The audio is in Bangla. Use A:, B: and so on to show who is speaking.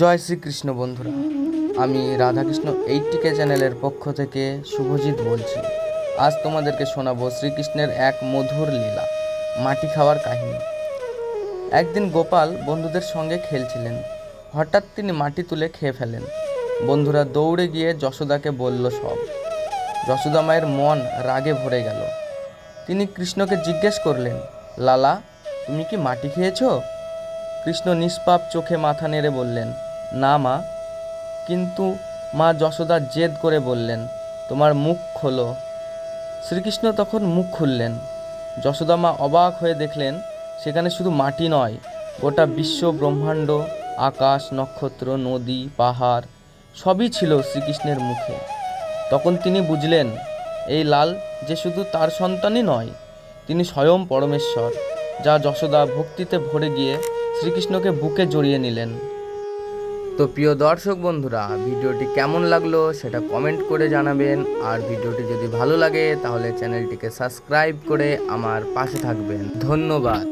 A: জয় শ্রীকৃষ্ণ বন্ধুরা, আমি রাধাকৃষ্ণ 80K চ্যানেলের পক্ষ থেকে শুভজিৎ বলছি। আজ তোমাদেরকে শোনাবো শ্রীকৃষ্ণের এক মধুর লীলা, মাটি খাওয়ার কাহিনী। একদিন গোপাল বন্ধুদের সঙ্গে খেলছিলেন। হঠাৎ তিনি মাটি তুলে খেয়ে ফেলেন। বন্ধুরা দৌড়ে গিয়ে যশোদাকে বলল সব। যশোদা মায়ের মন রাগে ভরে গেল। তিনি কৃষ্ণকে জিজ্ঞেস করলেন, লালা, তুমি কি মাটি খেয়েছো? কৃষ্ণ নিষ্পাপ চোখে মাথা নেড়ে বললেন, না মা। কিন্তু মা যশোদা জেদ করে বললেন, তোমার মুখ খোলো। শ্রীকৃষ্ণ তখন মুখ খুললেন। যশোদা মা অবাক হয়ে দেখলেন, সেখানে শুধু মাটি নয়, গোটা বিশ্ব ব্রহ্মাণ্ড, আকাশ, নক্ষত্র, নদী, পাহাড় সবই ছিল শ্রীকৃষ্ণের মুখে। তখন তিনি বুঝলেন, এই লাল যে শুধু তার সন্তানই নয়, তিনি স্বয়ং পরমেশ্বর। যা যশোদা ভক্তিতে ভরে গিয়ে শ্রীকৃষ্ণকে বুকে জড়িয়ে নিলেন। তো প্রিয় দর্শক বন্ধুরা, ভিডিওটি কেমন লাগলো সেটা কমেন্ট করে জানাবেন। আর ভিডিওটি যদি ভালো লাগে তাহলে চ্যানেলটিকে সাবস্ক্রাইব করে আমার পাশে থাকবেন। ধন্যবাদ।